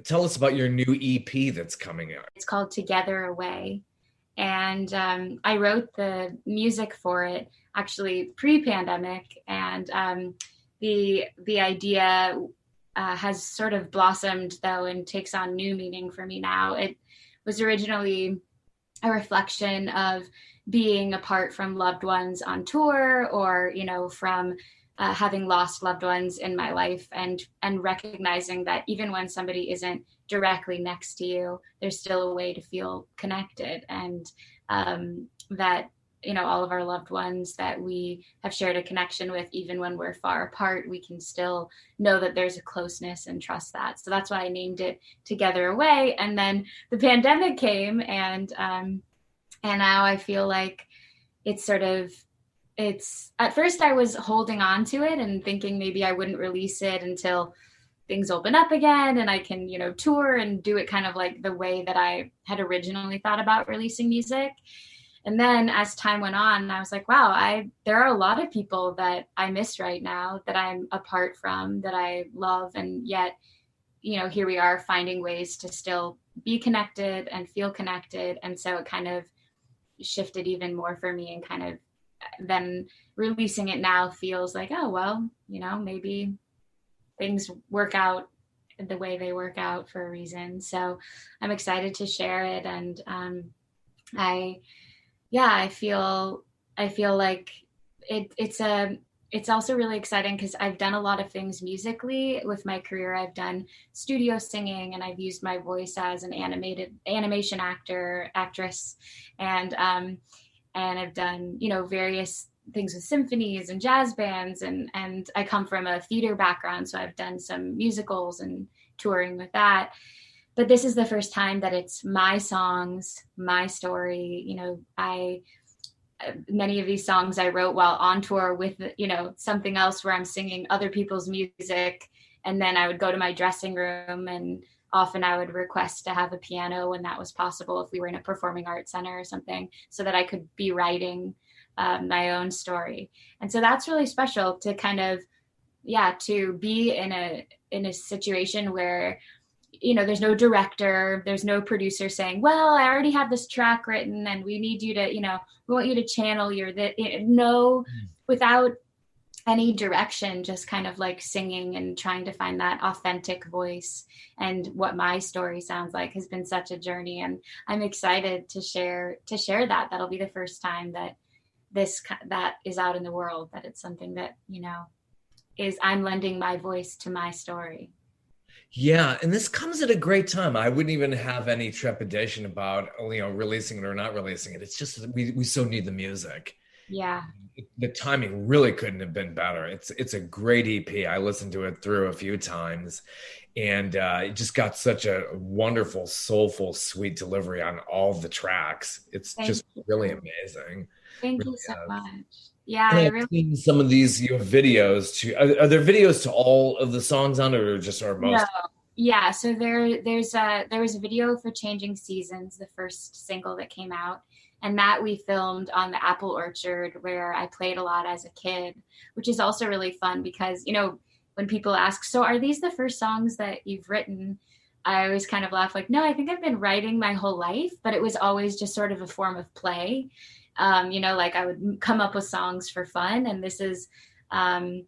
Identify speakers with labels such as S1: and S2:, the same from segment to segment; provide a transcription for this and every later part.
S1: Tell us about your new EP that's coming out.
S2: It's called Together Away. And I wrote the music for it actually pre-pandemic. And the idea has sort of blossomed, though, and takes on new meaning for me now. It was originally a reflection of being apart from loved ones on tour, or, from having lost loved ones in my life, and recognizing that even when somebody isn't directly next to you, there's still a way to feel connected, and that all of our loved ones that we have shared a connection with, even when we're far apart, we can still know that there's a closeness and trust that. So that's why I named it Together Away. And then the pandemic came, and now I feel like it's at first I was holding on to it and thinking maybe I wouldn't release it until things open up again and I can, tour and do it kind of like the way that I had originally thought about releasing music. And then as time went on, I was like, wow, there are a lot of people that I miss right now, that I'm apart from, that I love. And yet, here we are finding ways to still be connected and feel connected. And so it kind of shifted even more for me, and kind of then releasing it now feels like, oh, well, maybe things work out the way they work out for a reason. So I'm excited to share it. And I feel like it's also really exciting because I've done a lot of things musically with my career. I've done studio singing, and I've used my voice as an animation actress, and I've done, various things with symphonies and jazz bands, and I come from a theater background, so I've done some musicals and touring with that. But this is the first time that it's my songs, my story. Many of these songs I wrote while on tour with, something else where I'm singing other people's music. And then I would go to my dressing room, and often I would request to have a piano when that was possible, if we were in a performing arts center or something, so that I could be writing my own story. And so that's really special to kind of, to be in a situation where, there's no director, there's no producer saying, well, I already have this track written and we need you to, we want you to channel without any direction, just kind of like singing and trying to find that authentic voice. And what my story sounds like has been such a journey. And I'm excited to share that. That'll be the first time that that is out in the world, that it's something that, I'm lending my voice to my story.
S1: Yeah, and this comes at a great time. I wouldn't even have any trepidation about, releasing it or not releasing it. It's just we so need the music.
S2: Yeah.
S1: The timing really couldn't have been better. It's a great EP. I listened to it through a few times, and it just got such a wonderful, soulful, sweet delivery on all the tracks. It's just really amazing.
S2: Thank you so much. Yeah,
S1: I've seen some of these videos too. Are there videos to all of the songs on it, or just our most?
S2: No. Yeah, so there was a video for Changing Seasons, the first single that came out, and that we filmed on the apple orchard where I played a lot as a kid, which is also really fun because, when people ask, so are these the first songs that you've written? I always kind of laugh like, no, I think I've been writing my whole life, but it was always just sort of a form of play. Like I would come up with songs for fun, and this is, and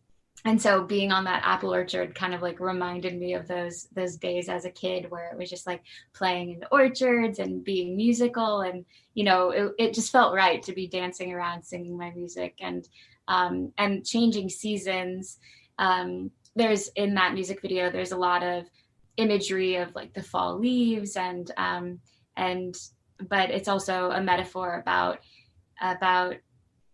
S2: so being on that apple orchard kind of like reminded me of those days as a kid where it was just like playing in the orchards and being musical, and, it just felt right to be dancing around singing my music. And Changing Seasons, there's in that music video, there's a lot of imagery of like the fall leaves, but it's also a metaphor about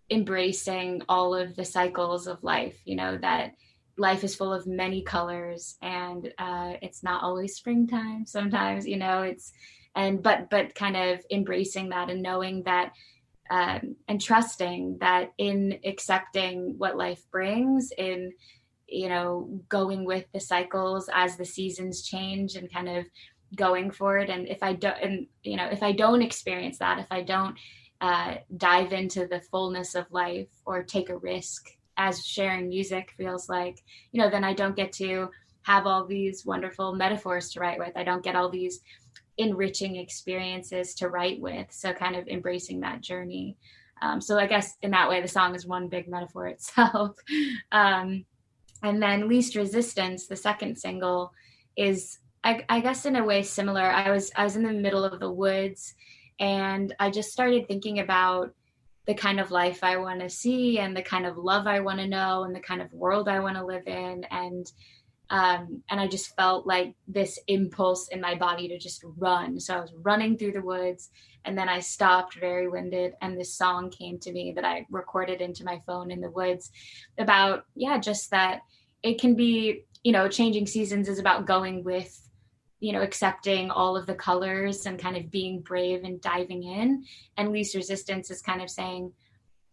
S2: embracing all of the cycles of life, that life is full of many colors, and it's not always springtime. Sometimes, but kind of embracing that and knowing that, and trusting that in accepting what life brings, in, going with the cycles as the seasons change, and kind of going for it. And if I don't experience that, if I don't dive into the fullness of life or take a risk, as sharing music feels like, then I don't get to have all these wonderful metaphors to write with. I don't get all these enriching experiences to write with. So kind of embracing that journey. So I guess in that way, the song is one big metaphor itself. And then Least Resistance, the second single, is I guess in a way similar. I was in the middle of the woods, and I just started thinking about the kind of life I want to see, and the kind of love I want to know, and the kind of world I want to live in. And I just felt like this impulse in my body to just run. So I was running through the woods, and then I stopped, very winded, and this song came to me that I recorded into my phone in the woods about, just that it can be, changing seasons is about going with, accepting all of the colors and kind of being brave and diving in. And Least Resistance is kind of saying,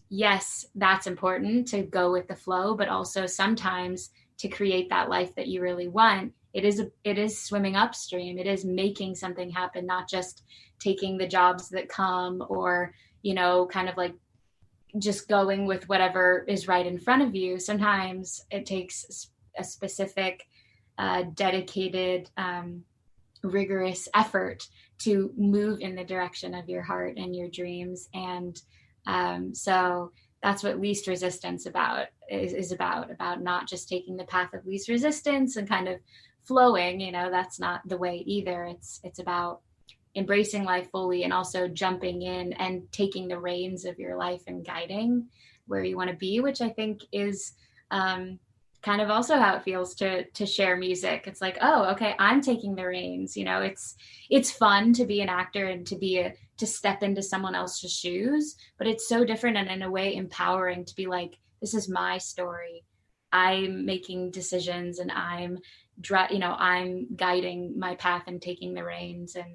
S2: yes, that's important to go with the flow, but also sometimes to create that life that you really want, it is swimming upstream. It is making something happen, not just taking the jobs that come, or, kind of like just going with whatever is right in front of you. Sometimes it takes a specific, dedicated, rigorous effort to move in the direction of your heart and your dreams. And so that's what Least Resistance is about not just taking the path of least resistance and kind of flowing, that's not the way either. It's about embracing life fully, and also jumping in and taking the reins of your life and guiding where you want to be, which I think is kind of also how it feels to share music. It's like, oh, okay, I'm taking the reins. It's fun to be an actor and to step into someone else's shoes, but it's so different and in a way empowering to be like, this is my story. I'm making decisions, and I'm guiding my path and taking the reins and,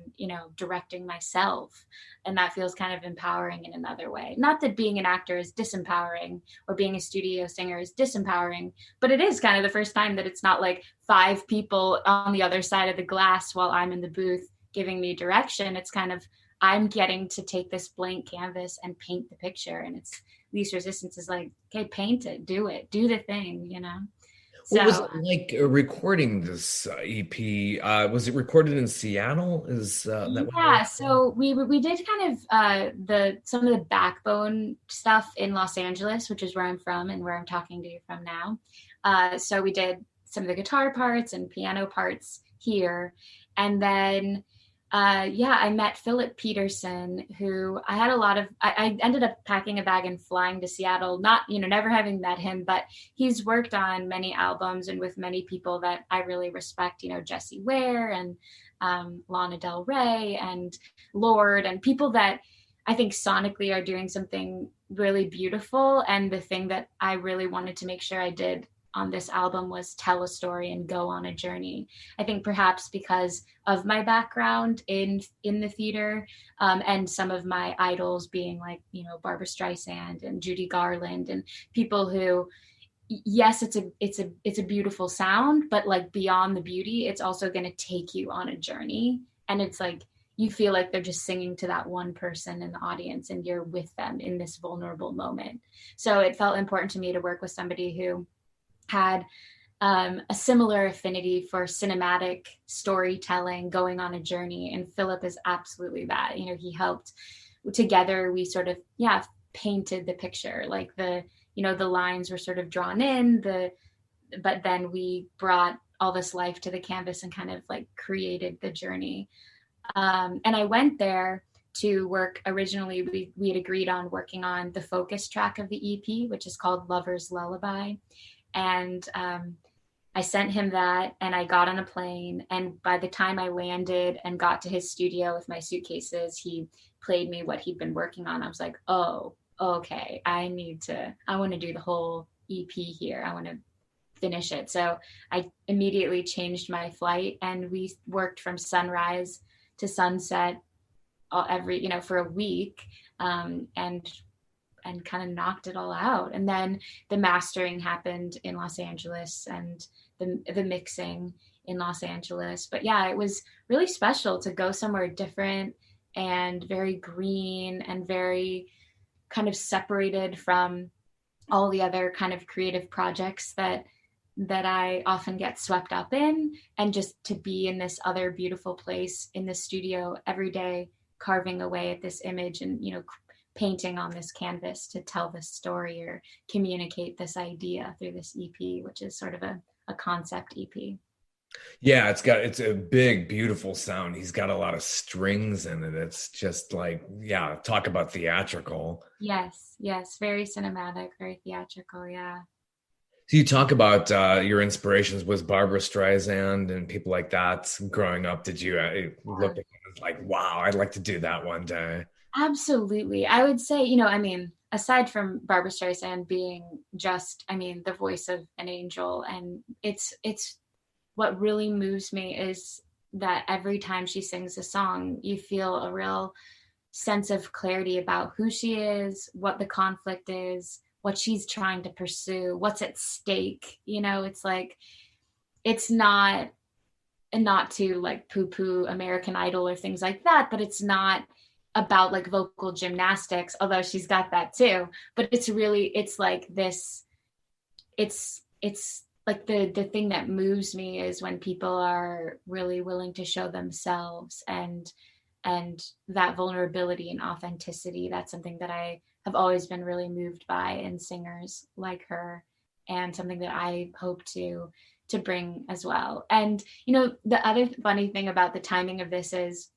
S2: directing myself. And that feels kind of empowering in another way. Not that being an actor is disempowering or being a studio singer is disempowering, but it is kind of the first time that it's not like 5 people on the other side of the glass while I'm in the booth giving me direction. It's kind of, I'm getting to take this blank canvas and paint the picture. And it's Least Resistance is like, okay, paint it, do the thing,
S1: What was it like recording this EP? Was it recorded in Seattle? Is that
S2: yeah, so we did kind of some of the backbone stuff in Los Angeles, which is where I'm from and where I'm talking to you from now. So we did some of the guitar parts and piano parts here, and then I met Philip Peterson, who I had I ended up packing a bag and flying to Seattle, not, never having met him, but he's worked on many albums and with many people that I really respect, Jessie Ware and Lana Del Rey and Lorde, and people that I think sonically are doing something really beautiful. And the thing that I really wanted to make sure I did on this album was tell a story and go on a journey. I think perhaps because of my background in the theater, and some of my idols being like, Barbra Streisand and Judy Garland, and people who, yes, it's a beautiful sound, but like beyond the beauty, it's also going to take you on a journey. And it's like, you feel like they're just singing to that one person in the audience, and you're with them in this vulnerable moment. So it felt important to me to work with somebody who had a similar affinity for cinematic storytelling, going on a journey. And Philip is absolutely that. He helped together. We sort of, painted the picture, like the lines were sort of drawn in, but then we brought all this life to the canvas and kind of like created the journey. And I went there to work. Originally, we had agreed on working on the focus track of the EP, which is called Lover's Lullaby. And I sent him that, and I got on a plane. And by the time I landed and got to his studio with my suitcases, he played me what he'd been working on. I was like, oh, okay, I want to do the whole EP here. I want to finish it. So I immediately changed my flight, and we worked from sunrise to sunset for a week, and kind of knocked it all out. And then the mastering happened in Los Angeles, and the mixing in Los Angeles. But it was really special to go somewhere different and very green and very kind of separated from all the other kind of creative projects that that I often get swept up in, and just to be in this other beautiful place in the studio every day, carving away at this image and, painting on this canvas to tell this story or communicate this idea through this EP, which is sort of a concept EP.
S1: Yeah, it's a big, beautiful sound. He's got a lot of strings in it. It's just like, yeah, talk about theatrical.
S2: Yes, yes, very cinematic, very theatrical. Yeah.
S1: So you talk about your inspirations was Barbara Streisand and people like that growing up. Did you look at it like, wow, I'd like to do that one day?
S2: Absolutely. I would say, I mean, aside from Barbara Streisand being just, I mean, the voice of an angel, and it's what really moves me is that every time she sings a song, you feel a real sense of clarity about who she is, what the conflict is, what she's trying to pursue, what's at stake. It's like, it's not, and not to like poo poo American Idol or things like that, but it's not about like vocal gymnastics, although she's got that too. But it's like this, it's like the thing that moves me is when people are really willing to show themselves, and that vulnerability and authenticity. That's something that I have always been really moved by in singers like her, and something that I hope to bring as well. And the other funny thing about the timing of this is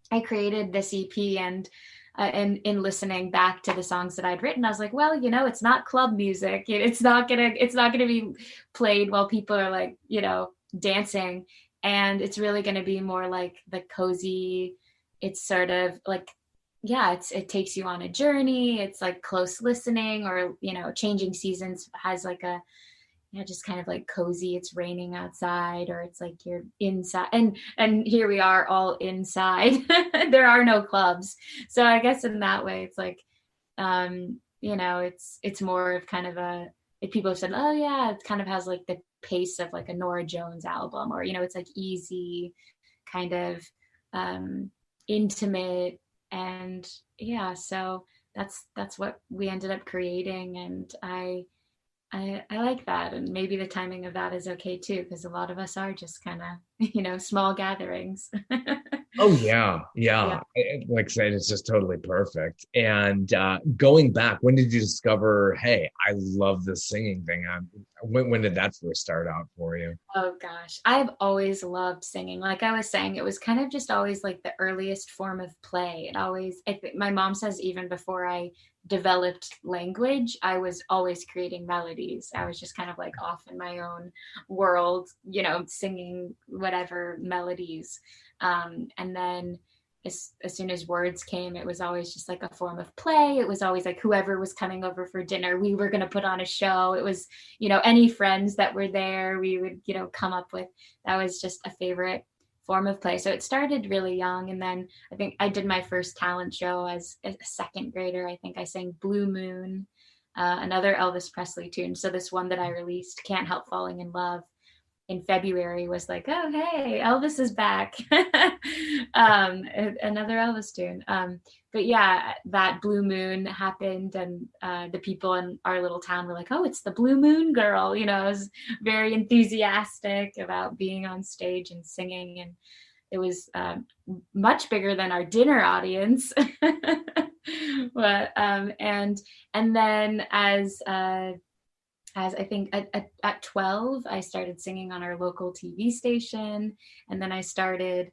S2: I created this EP, and in listening back to the songs that I'd written, I was like, well, it's not club music. It's not gonna be played while people are like, dancing, and it's really gonna be more like the cozy. It's sort of like, yeah, it takes you on a journey. It's like close listening, or Changing Seasons has like a, just kind of like cozy. It's raining outside, or it's like you're inside, and here we are all inside. There are no clubs, so I guess in that way, it's like, it's more of kind of a. If people have said, oh yeah, it kind of has like the pace of like a Norah Jones album, or it's like easy, kind of intimate, and yeah, so that's what we ended up creating, and I like that, and maybe the timing of that is okay too, because a lot of us are just kind of small gatherings.
S1: Oh yeah,
S2: Yeah.
S1: yeah. Like I said, it's just totally perfect. And going back, when did you discover, hey, I love this singing thing? When did that first start out for you?
S2: Oh gosh, I've always loved singing. Like I was saying, it was kind of just always like the earliest form of play. I think my mom says even before I developed language, I was always creating melodies. I was just kind of like off in my own world, singing whatever melodies. And then as soon as words came, it was always just like a form of play. It was always like whoever was coming over for dinner, we were going to put on a show. It was, any friends that were there, we would, come up with. That was just a favorite form of play. So it started really young. And then I think I did my first talent show as a second grader. I think I sang Blue Moon, another Elvis Presley tune. So this one that I released, Can't Help Falling in Love, in February, was like, oh, hey, Elvis is back. Another Elvis tune. But yeah, that Blue Moon happened, and the people in our little town were like, oh, it's the Blue Moon girl. I was very enthusiastic about being on stage and singing, and it was much bigger than our dinner audience. But and then as I think at 12, I started singing on our local TV station. And then I started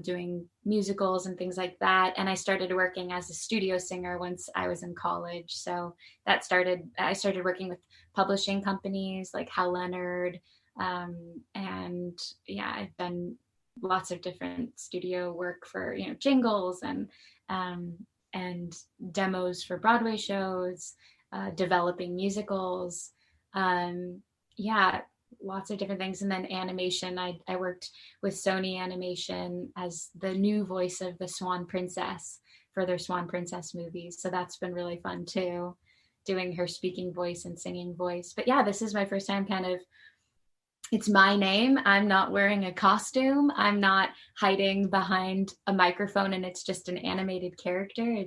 S2: doing musicals and things like that. And I started working as a studio singer once I was in college. So I started working with publishing companies like Hal Leonard. And yeah, I've done lots of different studio work for, jingles and demos for Broadway shows, developing musicals. Yeah, lots of different things. And then animation, I worked with Sony Animation as the new voice of the Swan Princess for their Swan Princess movies. So that's been really fun too, doing her speaking voice and singing voice. But yeah, this is my first time it's my name. I'm not wearing a costume. I'm not hiding behind a microphone and it's just an animated character.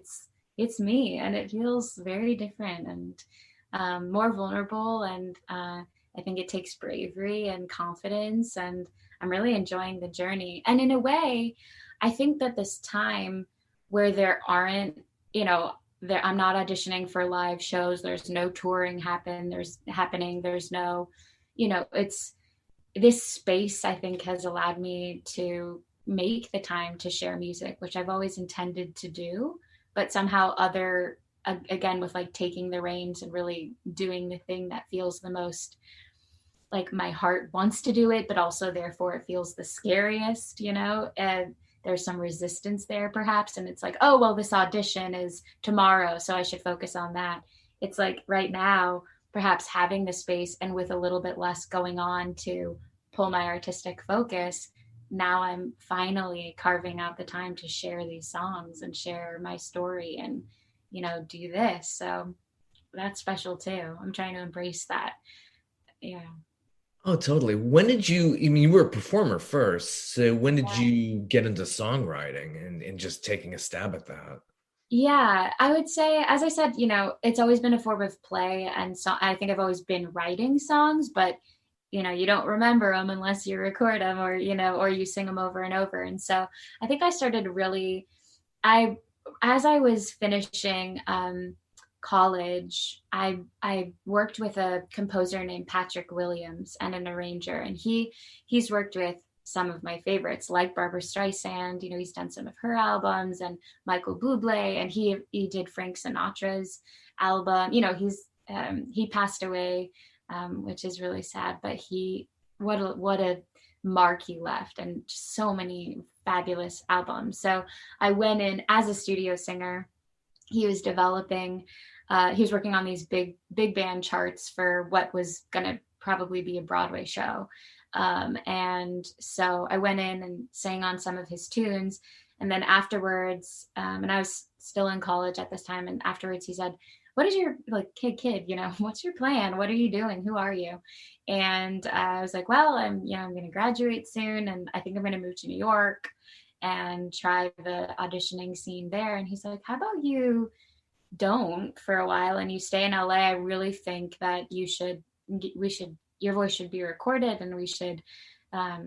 S2: It's me, and it feels very different and more vulnerable, and I think it takes bravery and confidence, and I'm really enjoying the journey. And in a way, I think that this time where there aren't, I'm not auditioning for live shows. There's no touring happening. There's no, it's this space, I think, has allowed me to make the time to share music, which I've always intended to do, but somehow again, with like taking the reins and really doing the thing that feels the most like my heart wants to do it, but also therefore it feels the scariest, and there's some resistance there perhaps. And it's like, oh, well, this audition is tomorrow, so I should focus on that. It's like right now, perhaps having the space and with a little bit less going on to pull my artistic focus, now I'm finally carving out the time to share these songs and share my story and, do this. So that's special too. I'm trying to embrace that. Yeah.
S1: Oh, totally. When did you were a performer first, so when did you get into songwriting and just taking a stab at that?
S2: Yeah, I would say, as I said, it's always been a form of play. And so I think I've always been writing songs, but, you don't remember them unless you record them or, or you sing them over and over. And so I think I started as I was finishing college, I worked with a composer named Patrick Williams and an arranger, and he's worked with some of my favorites like Barbara Streisand. He's done some of her albums, and Michael Bublé, and he did Frank Sinatra's album. He passed away, which is really sad, but what a mark he left, and just so many fabulous albums. So I went in as a studio singer. He was working on these big band charts for what was going to probably be a Broadway show. And so I went in and sang on some of his tunes. And then afterwards, and I was still in college at this time, and afterwards he said, what is your, like, kid, what's your plan? What are you doing? Who are you? And I was like, well, I'm going to graduate soon, and I think I'm going to move to New York and try the auditioning scene there. And he's like, how about you don't for a while and you stay in LA? I really think that your voice should be recorded, and we should, I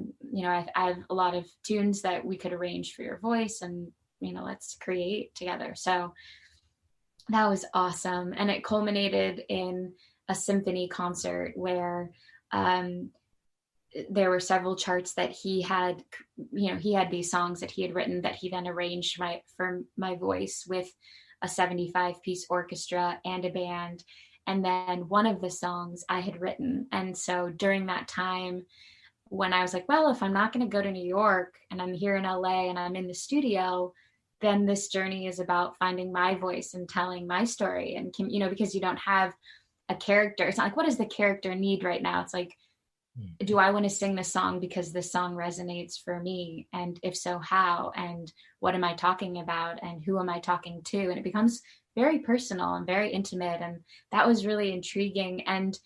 S2: have a lot of tunes that we could arrange for your voice, and, let's create together. So that was awesome. And it culminated in a symphony concert where, there were several charts that he had these songs that he had written that he then arranged for my voice with a 75-piece orchestra and a band. And then one of the songs I had written. And so during that time, when I was like, well, if I'm not going to go to New York and I'm here in LA and I'm in the studio, then this journey is about finding my voice and telling my story. And, because you don't have a character, it's not like, what does the character need right now? It's like, do I want to sing this song because this song resonates for me? And if so, how? And what am I talking about? And who am I talking to? And it becomes very personal and very intimate. And that was really intriguing. And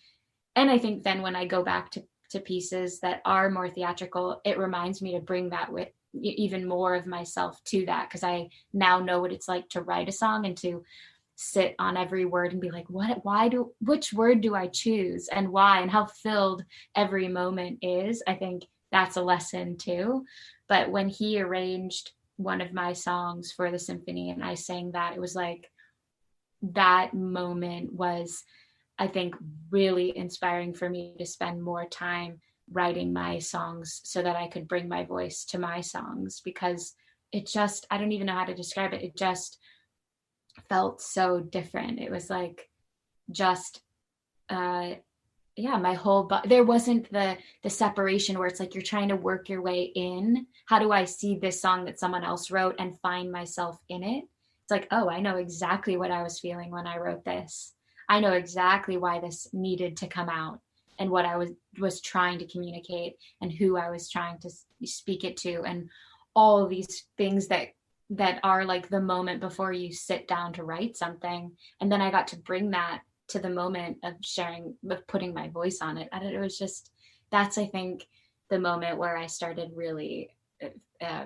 S2: I think then when I go back to pieces that are more theatrical, it reminds me to bring that with even more of myself to that, because I now know what it's like to write a song and to sit on every word and be like, which word do I choose and why, and how filled every moment is. I think that's a lesson too. But when he arranged one of my songs for the symphony and I sang that, it was like, that moment was, I think, really inspiring for me to spend more time writing my songs so that I could bring my voice to my songs, because it just, I don't even know how to describe it. It just felt so different. It was like just my whole body. There wasn't the separation where it's like you're trying to work your way in. How do I see this song that someone else wrote and find myself in it? It's like, oh, I know exactly what I was feeling when I wrote this. I know exactly why this needed to come out and what I was trying to communicate and who I was trying to speak it to, and all of these things that are like the moment before you sit down to write something. And then I got to bring that to the moment of putting my voice on it. And it was just, that's, I think, the moment where I started really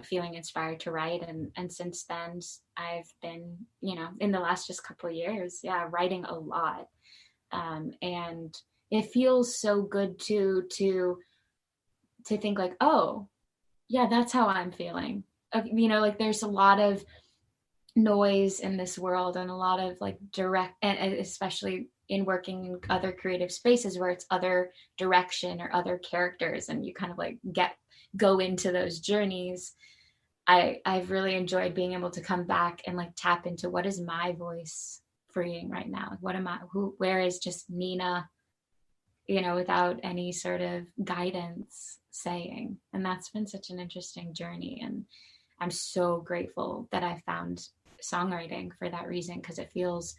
S2: feeling inspired to write. And since then I've been, in the last just couple of years, writing a lot. And it feels so good to think like, oh yeah, that's how I'm feeling. You know, like there's a lot of noise in this world and a lot of like direct, and especially in working in other creative spaces where it's other direction or other characters, and you kind of like go into those journeys. I've really enjoyed being able to come back and like tap into what is my voice freeing right now. What am I, where is just Nina, you know, without any sort of guidance saying. And that's been such an interesting journey. And I'm so grateful that I found songwriting for that reason, because it feels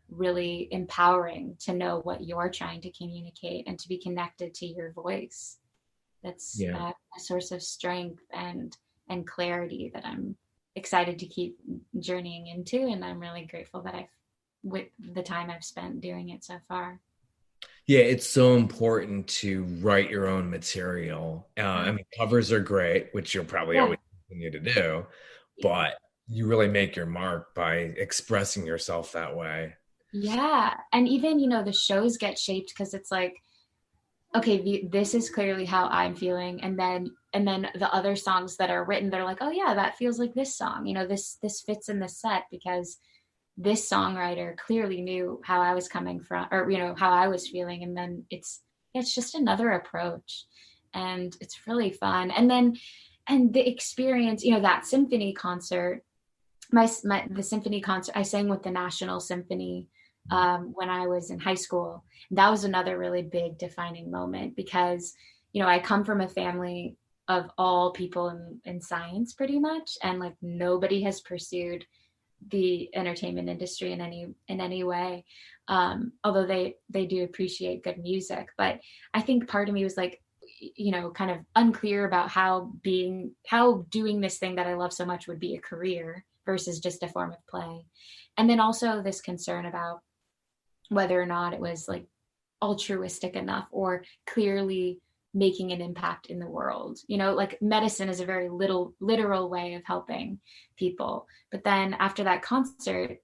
S2: really empowering to know what you're trying to communicate and to be connected to your voice. That's a source of strength and clarity that I'm excited to keep journeying into. And I'm really grateful that with the time I've spent doing it so far.
S1: Yeah, it's so important to write your own material. I mean, covers are great, which you'll probably always continue to do, but you really make your mark by expressing yourself that way.
S2: Yeah. And even, you know, the shows get shaped because it's like, okay, this is clearly how I'm feeling. And then the other songs that are written, they're like, oh yeah, that feels like this song, you know, this fits in the set because this songwriter clearly knew how I was coming from, or, you know, how I was feeling. And then it's just another approach, and it's really fun. And the experience, you know, that symphony concert, the symphony concert, I sang with the National Symphony when I was in high school. That was another really big defining moment because, you know, I come from a family of all people in science pretty much. And like nobody has pursued the entertainment industry in any way. Although they do appreciate good music. But I think part of me was like, you know, kind of unclear about how doing this thing that I love so much would be a career versus just a form of play. And then also this concern about whether or not it was like altruistic enough or clearly making an impact in the world. You know, like medicine is a very literal way of helping people. But then after that concert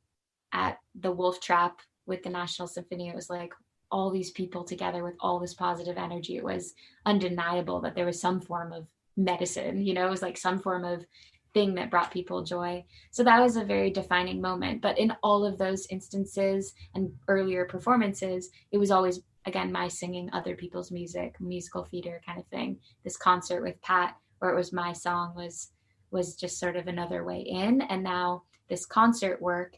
S2: at the Wolf Trap with the National Symphony, it was like all these people together with all this positive energy. It was undeniable that there was some form of medicine, you know, it was like some form of thing that brought people joy. So that was a very defining moment. But in all of those instances and earlier performances, it was always, again, my singing other people's music, musical theater kind of thing. This concert with Pat, where it was my song, was just sort of another way in. And now this concert work,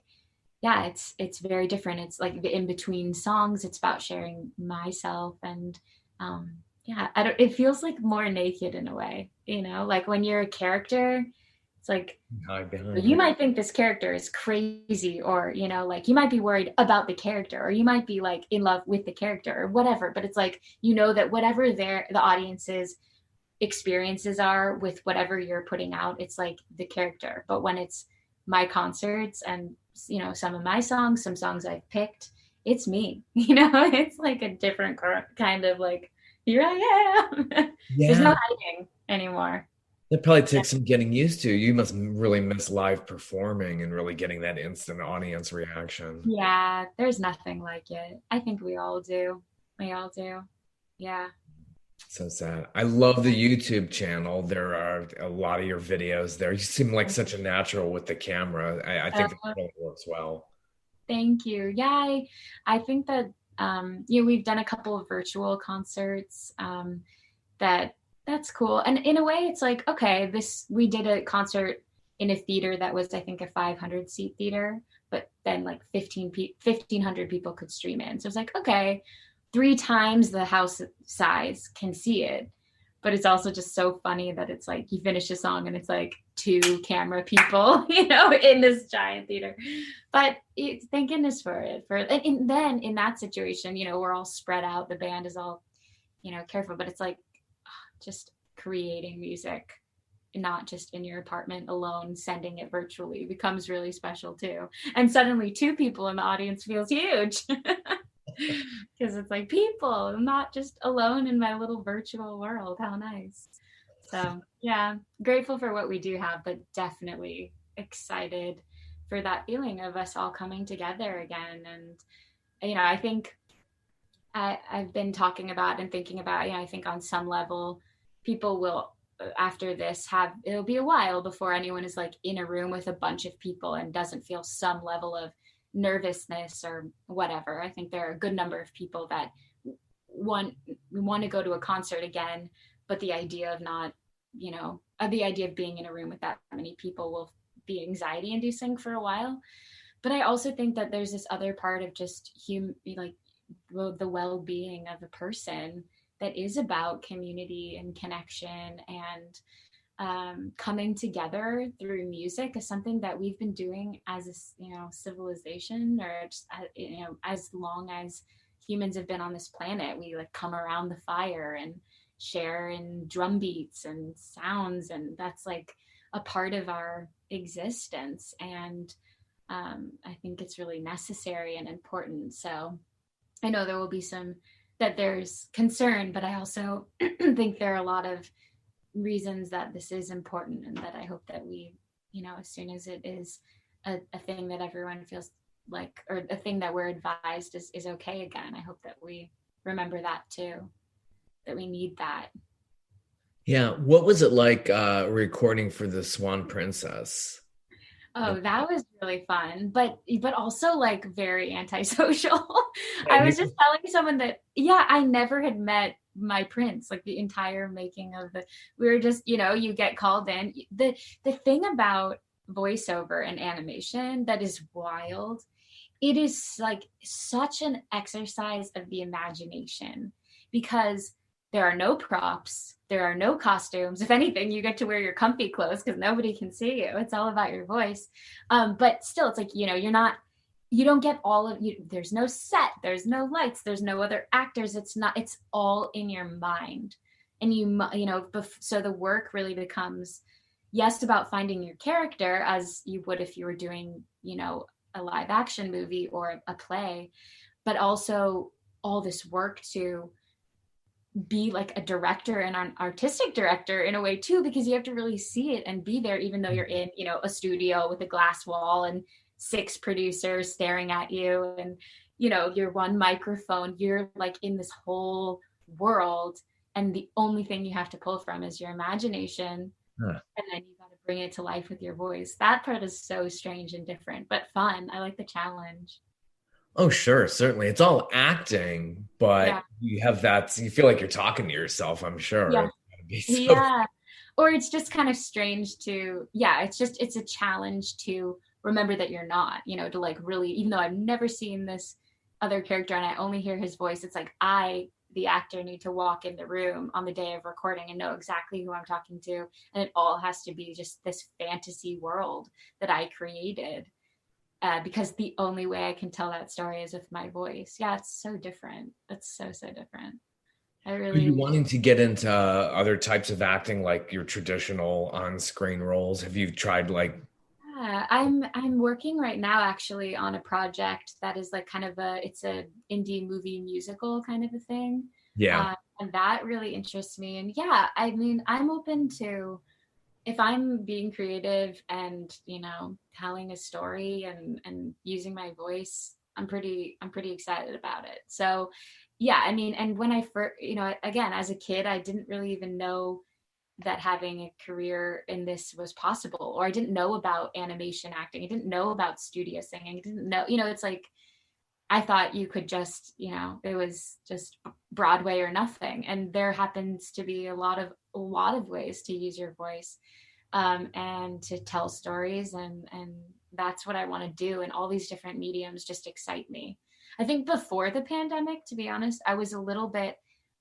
S2: yeah, it's very different. It's like the in between songs. It's about sharing myself, and it feels like more naked in a way. You know, like when you're a character, it's like you might think this character is crazy, or, you know, like you might be worried about the character, or you might be like in love with the character or whatever. But it's like, you know, that whatever the audience's experiences are with whatever you're putting out, it's like the character. But when it's my concerts and, you know, some of my songs, some songs I've picked, it's me, you know, it's like a different kind of like, here I am. There's no hiding anymore.
S1: It probably takes some getting used to. You must really miss live performing and really getting that instant audience reaction.
S2: Yeah, there's nothing like it. I think we all do. We all do. Yeah.
S1: So sad. I love the YouTube channel. There are a lot of your videos there. You seem like such a natural with the camera. I think that really works well.
S2: Thank you. Yeah, I think that you know, we've done a couple of virtual concerts that's cool. And in a way it's like, okay, we did a concert in a theater that was, I think, a 500 seat theater, but then like 1,500 people could stream in. So it's like, okay, 3 times the house size can see it. But it's also just so funny that it's like you finish a song and it's like 2 camera people, you know, in this giant theater. But thank goodness for it. And then in that situation, you know, we're all spread out. The band is all, you know, careful. But it's like just creating music, not just in your apartment alone, sending it virtually becomes really special too. And suddenly 2 people in the audience feels huge. Because it's like, people, I'm not just alone in my little virtual world. How nice. So yeah, grateful for what we do have, but definitely excited for that feeling of us all coming together again. And, you know, I think I've been talking about and thinking about, I think on some level, people will, after this, it'll be a while before anyone is like in a room with a bunch of people and doesn't feel some level of nervousness or whatever. I think there are a good number of people that want to go to a concert again, but the idea of not, the idea of being in a room with that many people will be anxiety inducing for a while. But I also think that there's this other part of just like the well-being of a person that is about community and connection and coming together through music is something that we've been doing as a civilization, or just, as long as humans have been on this planet. We like come around the fire and share in drum beats and sounds, and that's like a part of our existence. And I think it's really necessary and important. So I know there will be that there's concern, but I also think there are a lot of reasons that this is important, and that I hope that we, as soon as it is a thing that everyone feels like, or a thing that we're advised is okay again, I hope that we remember that too, that we need that.
S1: Yeah. What was it like recording for the Swan Princess?
S2: Oh, that was really fun, but also like very antisocial. I was just telling someone that, yeah, I never had met my prince, like the entire making of we were just, you get called in. The thing about voiceover and animation that is wild, it is like such an exercise of the imagination, because there are no props, there are no costumes. If anything, you get to wear your comfy clothes because nobody can see you. It's all about your voice. But still, it's like, you don't get all of you. There's no set, there's no lights, there's no other actors. It's all in your mind. And so the work really becomes, yes, about finding your character, as you would if you were doing, a live action movie or a play, but also all this work to be like a director and an artistic director in a way too, because you have to really see it and be there, even though you're in, a studio with a glass wall and 6 producers staring at you, and, your one microphone. You're like in this whole world, and the only thing you have to pull from is your imagination. And then you got to bring it to life with your voice. That part is so strange and different, but fun. I like the challenge.
S1: Oh, sure, certainly. It's all acting, but
S2: Yeah.
S1: you have that, you feel like you're talking to yourself, I'm sure.
S2: Yeah.
S1: It's gotta be so.
S2: Yeah. Or it's just kind of strange it's a challenge to remember that you're not, to like really, even though I've never seen this other character and I only hear his voice, it's like the actor, need to walk in the room on the day of recording and know exactly who I'm talking to. And it all has to be just this fantasy world that I created. Because the only way I can tell that story is with my voice. Yeah, it's so different. It's so, so different. I
S1: Are you
S2: really,
S1: wanting to get into other types of acting, like your traditional on-screen roles? Have you tried like,
S2: yeah, I'm working right now actually on a project that is like kind of it's a indie movie musical kind of a thing.
S1: yeah.
S2: And that really interests me. And yeah, I mean, I'm open to, if I'm being creative and, telling a story and using my voice, I'm pretty excited about it. So yeah, I mean, and when I first, again, as a kid, I didn't really even know that having a career in this was possible, or I didn't know about animation acting. I didn't know about studio singing. I didn't know, it's like, I thought you could just, it was just Broadway or nothing. And there happens to be a lot of ways to use your voice, and to tell stories, and that's what I want to do. And all these different mediums just excite me. I think before the pandemic, to be honest, I was a little bit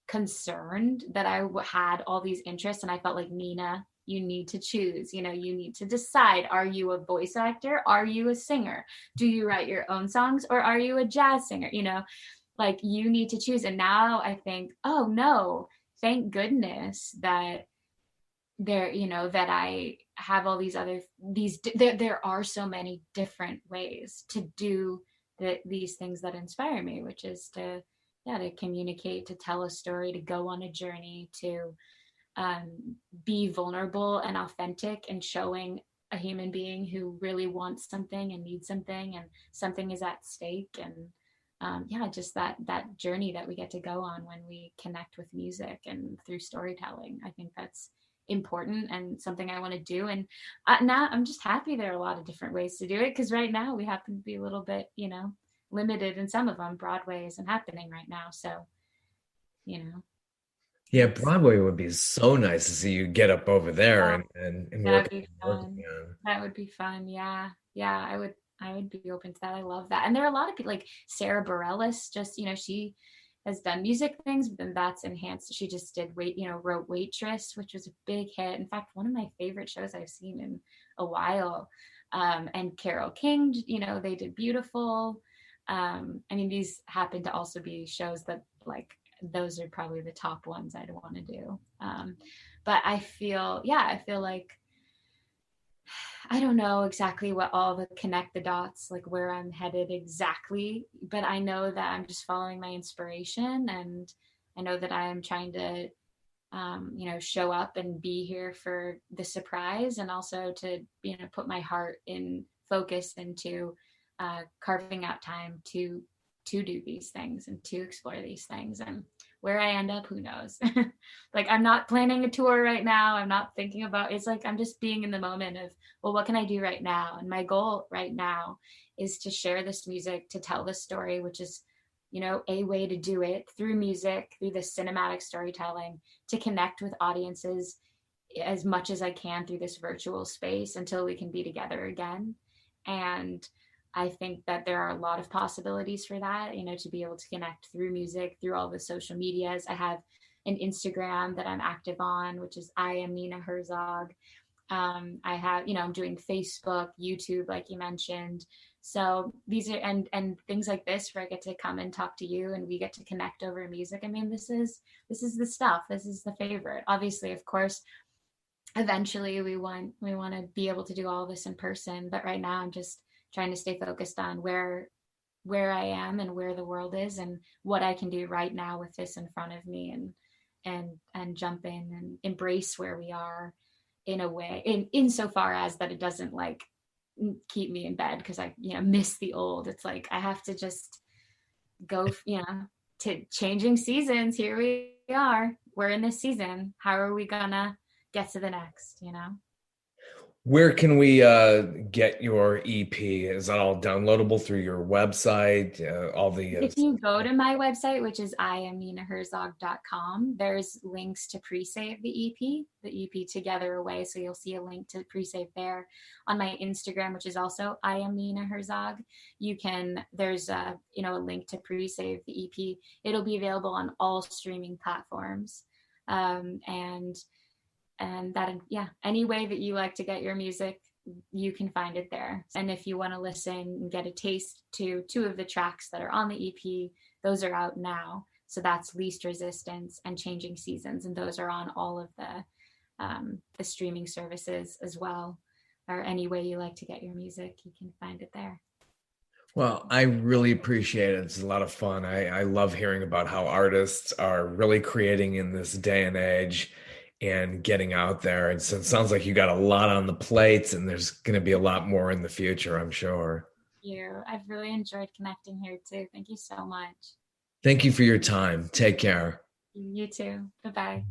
S2: concerned that I had all these interests, and I felt like, Nina, you need to choose. You need to decide: are you a voice actor? Are you a singer? Do you write your own songs, or are you a jazz singer? Like, you need to choose. And now I think, oh no, thank goodness that that I have all there are so many different ways to do these things that inspire me, which is to communicate, to tell a story, to go on a journey, to be vulnerable and authentic, and showing a human being who really wants something and needs something, and something is at stake. And yeah, just that journey that we get to go on when we connect with music and through storytelling. I think that's important and something I want to do. And now I'm just happy there are a lot of different ways to do it, because right now we happen to be a little bit, limited in some of them. Broadway isn't happening right now, so you know,
S1: Yeah,
S2: it's
S1: Broadway would be so nice to see you get up over there
S2: yeah,
S1: and
S2: that'd
S1: work
S2: be
S1: working
S2: fun.
S1: on.
S2: That would be fun. Yeah, yeah, I would be open to that. I love that. And there are a lot of people like Sarah Bareilles. Just she has done music things, but then that's enhanced. She just did wrote Waitress, which was a big hit. In fact, one of my favorite shows I've seen in a while. And Carole King, they did Beautiful. I mean, these happen to also be shows that like those are probably the top ones I'd want to do. But I feel like I don't know exactly what all the connect the dots, like where I'm headed exactly, but I know that I'm just following my inspiration, and I know that I am trying to, show up and be here for the surprise, and also to, put my heart in focus into carving out time to do these things and to explore these things. And where I end up, who knows? Like, I'm not planning a tour right now. I'm not thinking about it's like I'm just being in the moment of, well, what can I do right now? And my goal right now is to share this music, to tell this story, which is, a way to do it through music, through the cinematic storytelling, to connect with audiences as much as I can through this virtual space until we can be together again. And I think that there are a lot of possibilities for that, to be able to connect through music, through all the social medias. I have an Instagram that I'm active on, which is I am Nina Herzog. I have, I'm doing Facebook, YouTube, like you mentioned. So these are, and things like this where I get to come and talk to you and we get to connect over music. I mean, this is the stuff. This is the favorite. Obviously, of course, eventually we want to be able to do all this in person, but right now I'm just trying to stay focused on where I am and where the world is and what I can do right now with this in front of me, and jump in and embrace where we are in a way, insofar as that it doesn't like keep me in bed because I miss the old. It's like I have to just go to changing seasons. Here we are, we're in this season. How are we gonna get to the next?
S1: Where can we get your EP? Is that all downloadable through your website? All the
S2: If you go to my website, which is iamninaherzog.com, there's links to pre-save the EP Together Away. So you'll see a link to pre-save there. On my Instagram, which is also I am Nina Herzog, there's a link to pre-save the EP. It'll be available on all streaming platforms. And that, any way that you like to get your music, you can find it there. And if you want to listen and get a taste to two of the tracks that are on the EP, those are out now. So that's Least Resistance and Changing Seasons, and those are on all of the streaming services as well. Or any way you like to get your music, you can find it there.
S1: Well, I really appreciate it. It's a lot of fun. I love hearing about how artists are really creating in this day and age and getting out there. And so it sounds like you got a lot on the plates, and there's going to be a lot more in the future, I'm sure.
S2: Thank you. I've really enjoyed connecting here too. Thank you so much.
S1: Thank you for your time. Take care.
S2: You too. Bye-bye.